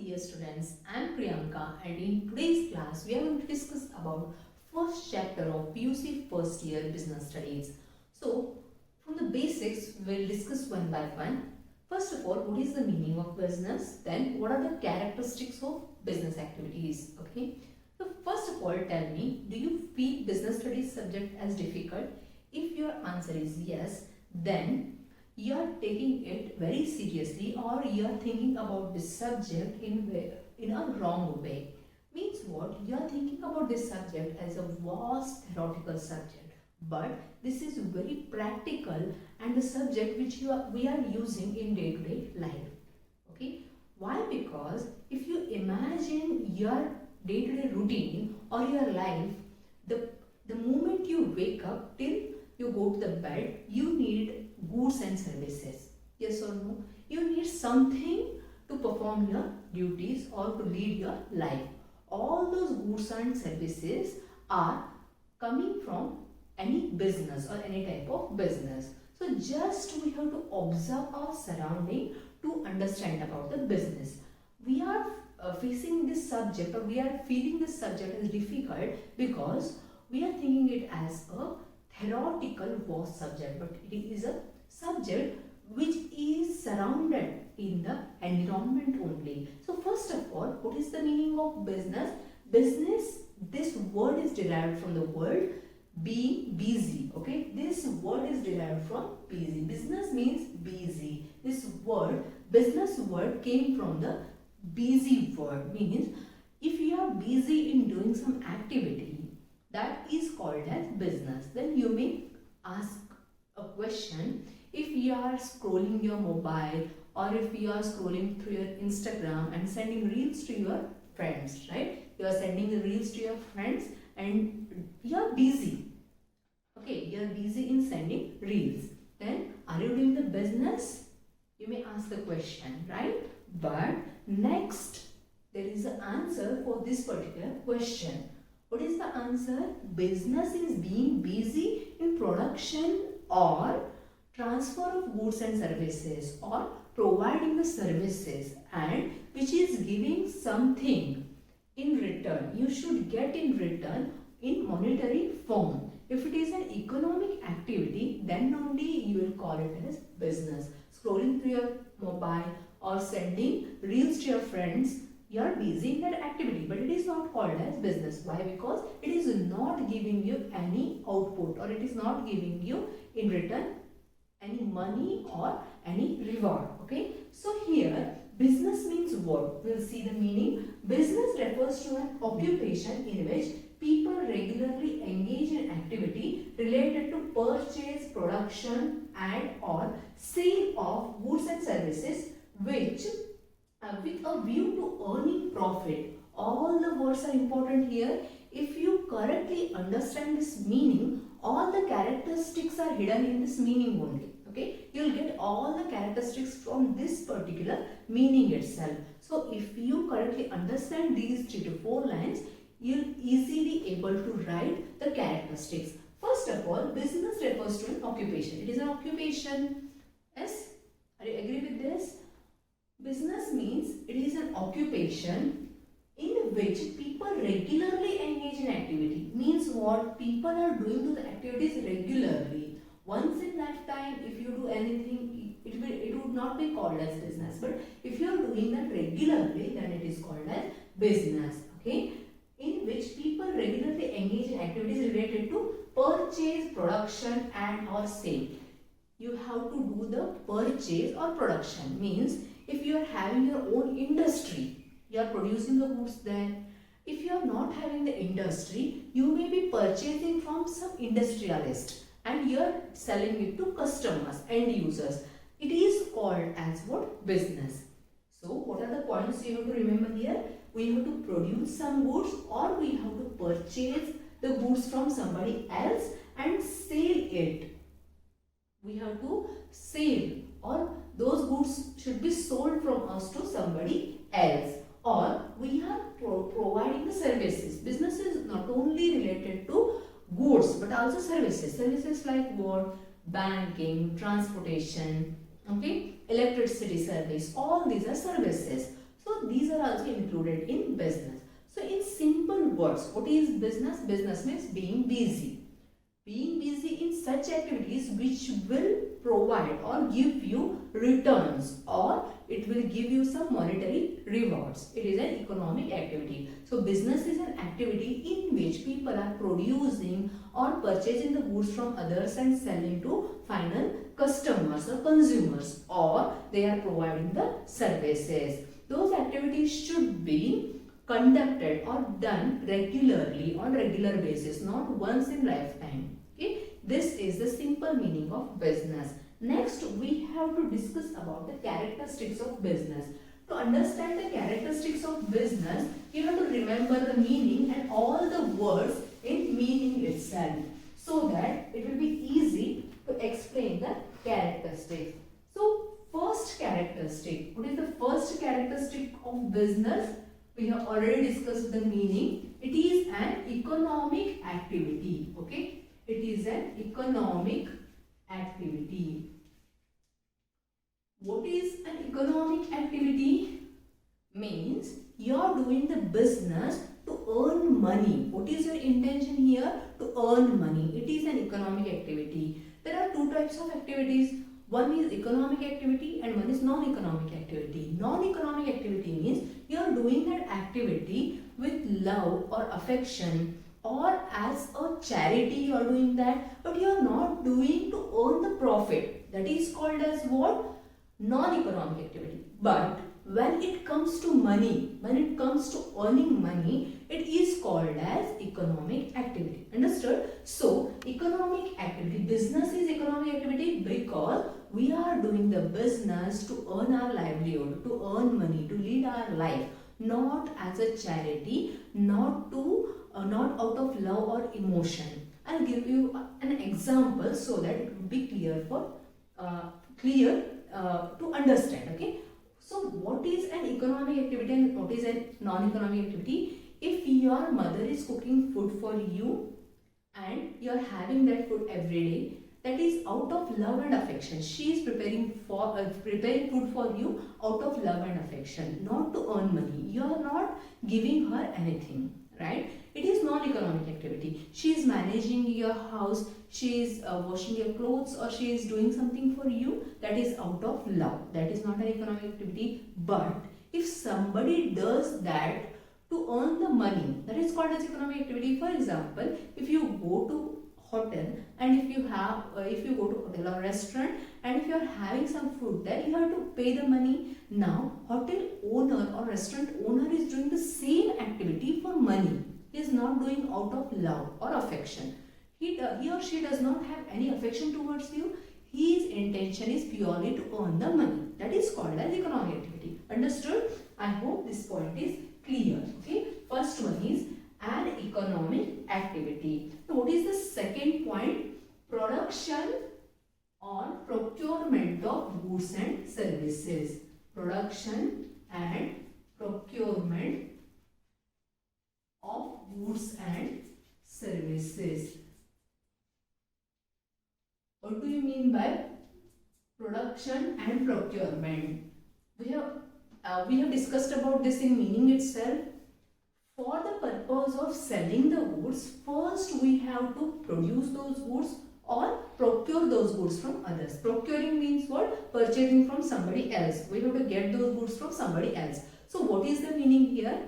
dear students, I am Priyanka and in today's class we are going to discuss about first chapter of PUC first year business studies. So from the basics we will discuss one by one. First of all, what is the meaning of business? Then what are the characteristics of business activities? Okay. So first of all, tell me, do you feel business studies subject as difficult? If your answer is yes, then you are taking it very seriously or you are thinking about this subject in a wrong way. Means what? You are thinking about this subject as a vast theoretical subject, but this is very practical and the subject which we are using in day-to-day life. Okay? Why? Because if you imagine your day-to-day routine or your life, the moment you wake up till you go to the bed, you need goods and services. Yes or no? You need something to perform your duties or to lead your life. All those goods and services are coming from any business or any type of business. So just we have to observe our surrounding to understand about the business. We are facing this subject or we are feeling this subject as difficult because we are thinking it as a theoretical vast subject, but it is a subject which is surrounded in the environment only. So first of all, what is the meaning of business? Business, this word is derived from the word being busy. Okay, this word is derived from busy. Business means busy. This word, business word, came from the busy word. Means if you are busy in doing some activity, that is called as business. Then you may ask a question, if you are scrolling your mobile or if you are scrolling through your Instagram and sending reels to your friends, right? You are sending the reels to your friends and you are busy. Okay, you are busy in sending reels. Then are you doing the business? You may ask the question, right? But next, there is an answer for this particular question. What is the answer? Business is being busy in production or transfer of goods and services or providing the services and which is giving something in return. You should get in return in monetary form. If it is an economic activity, then only you will call it as business. Scrolling through your mobile or sending reels to your friends, you are busy in that activity, but it is not called as business. Why? Because it is not giving you any output or it is not giving you in return any money or any reward. Okay, so here business means what? We'll see the meaning. Business refers to an occupation in which people regularly engage in activity related to purchase, production and or sale of goods and services which with a view to earning profit. All the words are important here. If you correctly understand this meaning, all the characteristics are hidden in this meaning only. Okay, you will get all the characteristics from this particular meaning itself. So if you correctly understand these 3 to 4 lines, you will easily able to write the characteristics. First of all, business refers to an occupation. It is an occupation. Yes, are you agree with this? Business means it is an occupation in which people regularly engage in activity. Means what? People are doing those activities regularly. Once in lifetime, if you do anything, it would not be called as business. But if you are doing that regularly, then it is called as business. Okay, in which people regularly engage in activities related to purchase, production, and or sale. You have to do the purchase or production. Means if you are having your own industry, you are producing the goods there. If you are not having the industry, you may be purchasing from some industrialist and you are selling it to customers, end users. It is called as what? Business. So what are the points you have to remember here? We have to produce some goods or we have to purchase the goods from somebody else and sell it. We have to sell or those goods should be sold from us to somebody else, or we are providing the services. Business is not only related to goods but also services. Services like what? Banking, transportation, okay, electricity service, all these are services. So these are also included in business. So in simple words, what is business? Business means being busy. Being busy in such activities which will provide or give you returns, or it will give you some monetary rewards. It is an economic activity. So business is an activity in which people are producing or purchasing the goods from others and selling to final customers or consumers, or they are providing the services. Those activities should be conducted or done regularly on regular basis, not once in lifetime. Okay, this is the simple meaning of business. Next, we have to discuss about the characteristics of business. To understand the characteristics of business, you have to remember the meaning and all the words in meaning itself, so that it will be easy to explain the characteristics. So, first characteristic. What is the first characteristic of business? We have already discussed the meaning. It is an economic activity. Okay, it is an economic activity. What is an economic activity? Means you are doing the business to earn money. What is your intention here? To earn money. It is an economic activity. There are two types of activities. One is economic activity and one is non-economic activity. Non-economic activity means you are doing that activity with love or affection, or as a charity you are doing that, but you are not doing to earn the profit. That is called as what? Non-economic activity. But when it comes to money, when it comes to earning money, it is called as economic activity. Understood? So, economic activity, business is economic activity because we are doing the business to earn our livelihood, to earn money, to lead our life, not as a charity, not out of love or emotion. I'll give you an example so that it will be clear to understand. Okay. So what is an economic activity and what is a non-economic activity? If your mother is cooking food for you and you are having that food every day, that is out of love and affection. She is preparing food for you out of love and affection, not to earn money. You are not giving her anything, right? It is non-economic activity. She is managing your house, she is washing your clothes, or she is doing something for you. That is out of love. That is not an economic activity. But if somebody does that to earn the money, that is called as economic activity. For example, if you go to hotel and if you go to hotel or restaurant and if you are having some food there, you have to pay the money. Now hotel owner or restaurant owner is doing the same activity for money. He is not doing out of love or affection. He or she does not have any affection towards you. His intention is purely to earn the money. That is called as economic activity. Understood? I hope this point is clear. Okay. First one is an economic activity. So what is the second point? Production or procurement of goods and services. Production and procurement of goods and services. What do you mean by production and procurement? We have discussed about this in meaning itself. For the purpose of selling the goods, first we have to produce those goods or procure those goods from others. Procuring means what? Purchasing from somebody else. We have to get those goods from somebody else. So what is the meaning here?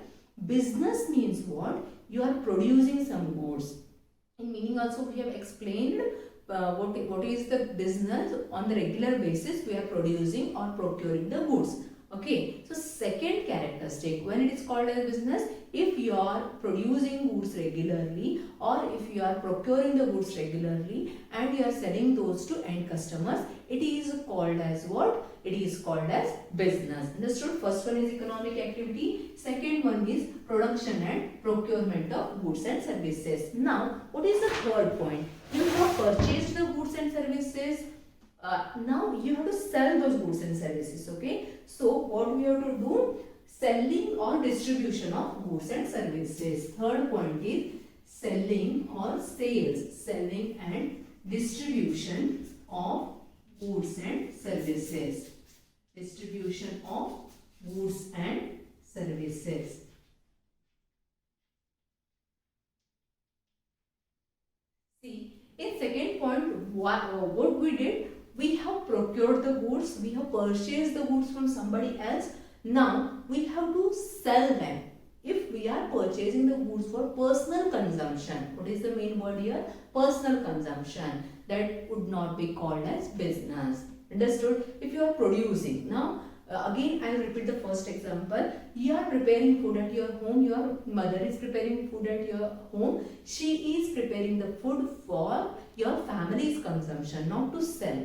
Business means what? You are producing some goods. In meaning also we have explained what is the business. On the regular basis we are producing or procuring the goods. Okay, so second characteristic, when it is called as business, if you are producing goods regularly or if you are procuring the goods regularly and you are selling those to end customers, it is called as what? It is called as business. Understood? First one is economic activity, second one is production and procurement of goods and services. Now, what is the third point? You have purchased the goods and services. Now you have to sell those goods and services. Okay, so what we have to do? Selling or distribution of goods and services. Third point is selling or sales, selling and distribution of goods and services. Distribution of goods and services. See, in second point, what we did, we have procured the goods, we have purchased the goods from somebody else. Now we have to sell them. If we are purchasing the goods for personal consumption, what is the main word here? Personal consumption. That would not be called as business. Understood? If you are producing, now again I will repeat the first example. You are preparing food at your home, your mother is preparing food at your home. She is preparing the food for your family's consumption, not to sell.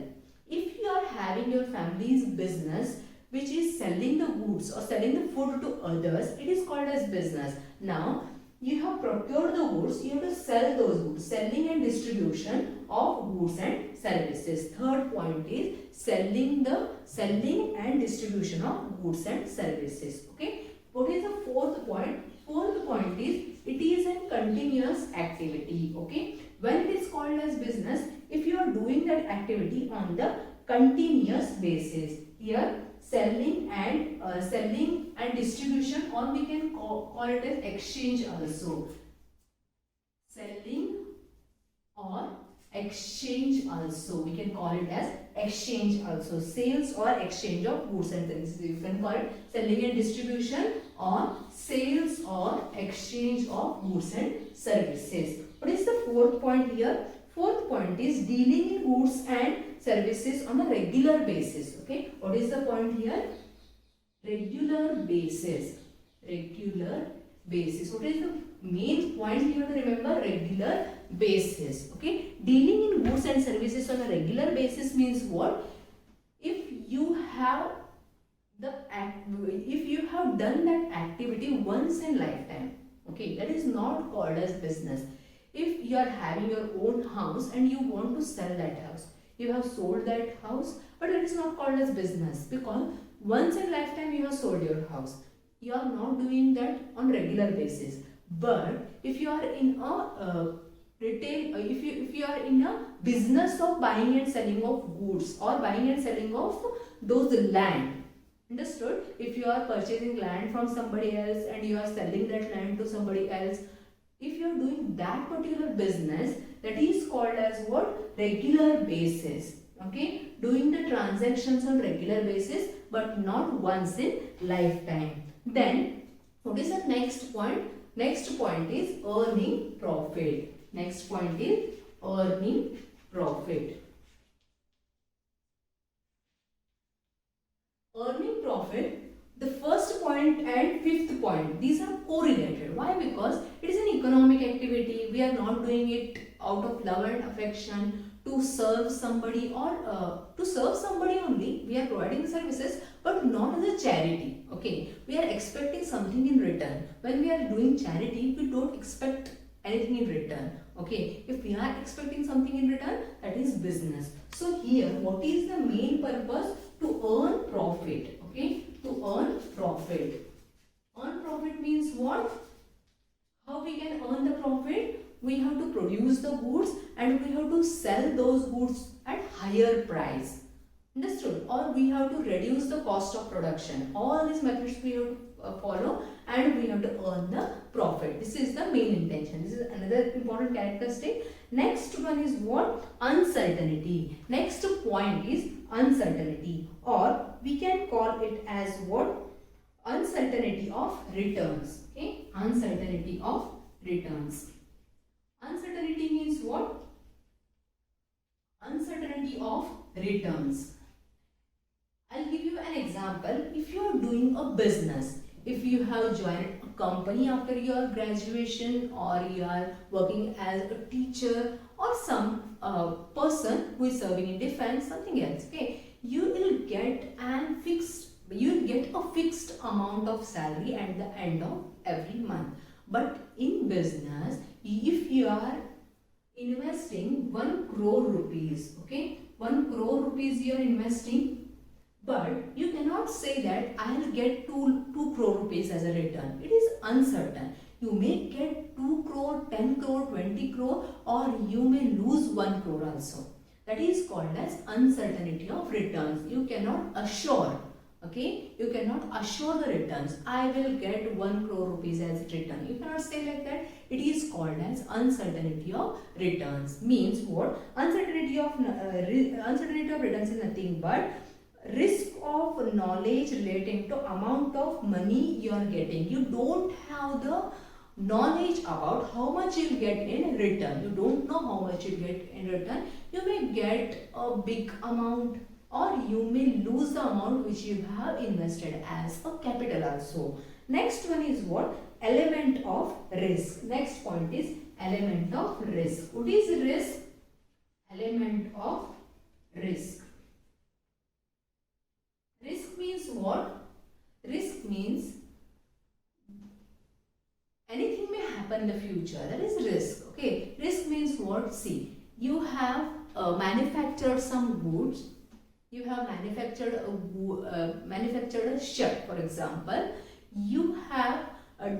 If you are having your family's business which is selling the goods or selling the food to others, it is called as business. Now you have procured the goods, you have to sell those goods. Selling and distribution of goods and services. Third point is selling and distribution of goods and services. Okay. What is the fourth point? Fourth point is it is a continuous activity. Okay. When it is called as business, if you are doing that activity on the continuous basis. Here selling and distribution, or we can call it as exchange also. Selling or exchange also, we can call it as exchange also. Sales or exchange of goods and services, you can call it selling and distribution or sales or exchange of goods and services. What is the fourth point here? Fourth point is dealing in goods and services on a regular basis. Okay, what is the point here? Regular basis. Regular basis. What is the main point you have to remember? Regular basis. Okay, dealing in goods and services on a regular basis means what? If you have done that activity once in lifetime, okay, that is not called as business. If you are having your own house and you want to sell that house, you have sold that house, but it is not called as business, because once in lifetime you have sold your house. You are not doing that on regular basis. But if you are in a retail, if you are in a business of buying and selling of goods or buying and selling of those land, understood? If you are purchasing land from somebody else and you are selling that land to somebody else, if you are doing that particular business, that is called as what? Regular basis. Okay, doing the transactions on regular basis, but not once in lifetime. Then what is the next point? Next point is earning profit. Next point is earning profit. Earning profit, the first point and fifth point, these are correlated. Why? Because it is an economic activity. We are not doing it out of love and affection to serve somebody, or to serve somebody only. We are providing services, but not as a charity. Okay, we are expecting something in return. When we are doing charity, we don't expect anything in return. Okay, if we are expecting something in return, that is business. So here, what is the main purpose? To earn profit. Okay, to earn profit. Earn profit means what? How we can earn the profit? We have to produce the goods and we have to sell those goods at higher price. Understood? Or we have to reduce the cost of production. All these methods we have to follow, and we have to earn the profit. This is the main intention. This is another important characteristic. Next one is what? Uncertainty. Next point is uncertainty, or we can call it as what? Uncertainty of returns. Okay, uncertainty of returns. Uncertainty means what? Uncertainty of returns. I'll give you an example. If you are doing a business, if you have joined a company after your graduation, or you are working as a teacher, or some person who is serving in defense, something else, okay, you will get a fixed amount of salary at the end of every month. But in business, if you are investing 1 crore rupees, okay, 1 crore rupees you are investing, but you cannot say that I will get 2 crore rupees as a return. It is uncertain. You may get 2 crore, 10 crore, 20 crore, or you may lose 1 crore also. That is called as uncertainty of returns. You cannot assure Okay, you cannot assure the returns. I will get 1 crore rupees as return. You cannot say like that. It is called as uncertainty of returns. Means what? Uncertainty of returns is nothing but risk of knowledge relating to amount of money you are getting. You don't have the knowledge about how much you get in return. You don't know how much you get in return. You may get a big amount, or you may lose the amount which you have invested as a capital also. Next one is what? Element of risk. Next point is element of risk. What is risk? Element of risk. Risk means what? Risk means anything may happen in the future. That is risk. Okay. Risk means what? See, you have manufactured some goods. You have manufactured a shirt, for example. You have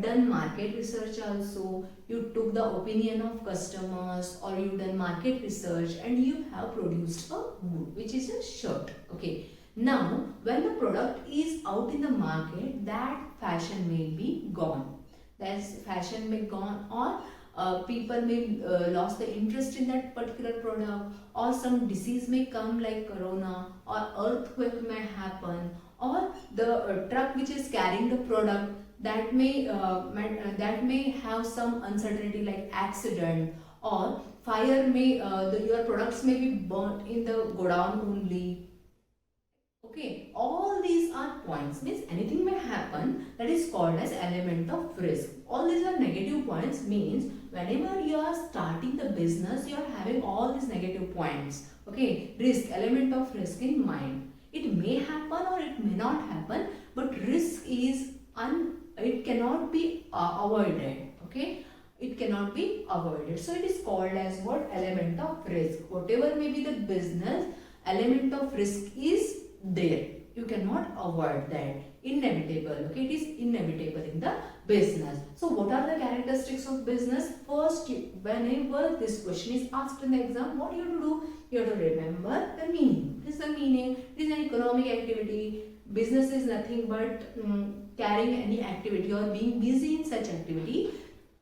done market research also. You took the opinion of customers, or you done market research, and you have produced a good, which is a shirt. Okay. Now, when the product is out in the market, that fashion may be gone. That fashion may gone, or people may lost the interest in that particular product, or some disease may come like corona, or earthquake may happen, or the truck which is carrying the product, that may have some uncertainty like accident, or fire may your products may be burnt in the godown only. Okay, all these are points, means anything may happen. That is called as element of risk. All these are negative points, means whenever you are starting the business, you are having all these negative points. Okay, risk, element of risk in mind. It may happen or it may not happen, but risk is it cannot be avoided. Okay, it cannot be avoided. So it is called as what? Element of risk. Whatever may be the business, element of risk is there. You cannot avoid that. Inevitable. Okay, it is inevitable in the business. So what are the characteristics of business? First, whenever this question is asked in the exam, what you have to do? You have to remember the meaning. What is the meaning? It is an economic activity. Business is nothing but carrying any activity or being busy in such activity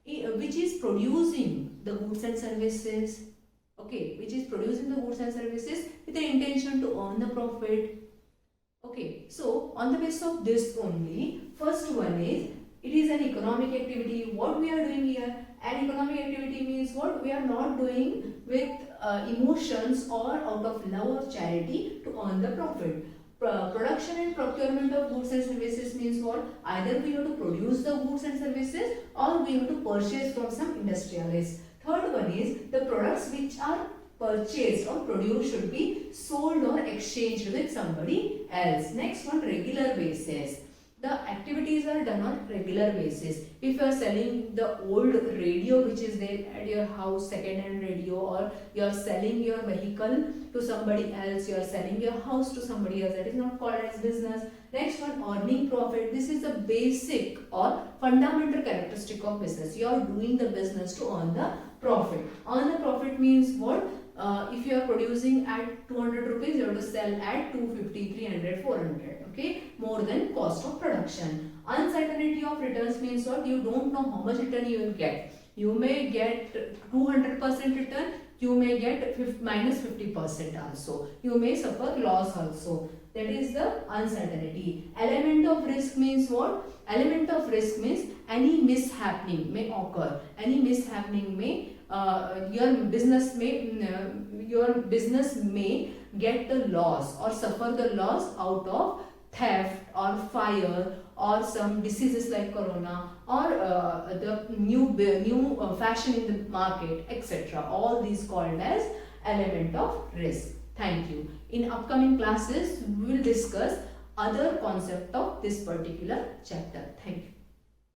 which is producing the goods and services. Okay, which is producing the goods and services with the intention to earn the profit. Okay, so on the basis of this only, first one is, it is an economic activity. What we are doing here, an economic activity means what? We are not doing with emotions or out of love or charity to earn the profit. Production and procurement of goods and services means what? Either we have to produce the goods and services, or we have to purchase from some industrialists. Third one is, the products which are purchased or produced should be sold or exchanged with somebody else. Next one, regular basis. The activities are done on regular basis. If you are selling the old radio which is there at your house, second-hand radio, or you are selling your vehicle to somebody else, you are selling your house to somebody else, that is not called as business. Next one, earning profit. This is the basic or fundamental characteristic of business. You are doing the business to earn the profit. Earn the profit means what? If you are producing at 200 rupees, you have to sell at 250, 300, 400. Okay, more than cost of production. Uncertainty of returns means what? You don't know how much return you will get. You may get 200% return. You may get minus 50% also. You may suffer loss also. That is the uncertainty. Element of risk means what? Element of risk means any mishappening may occur. Any mishappening may your business may get the loss or suffer the loss out of theft or fire or some diseases like corona or the new fashion in the market, etc. All these called as element of risk. Thank you. In upcoming classes, we will discuss other concept of this particular chapter. Thank you.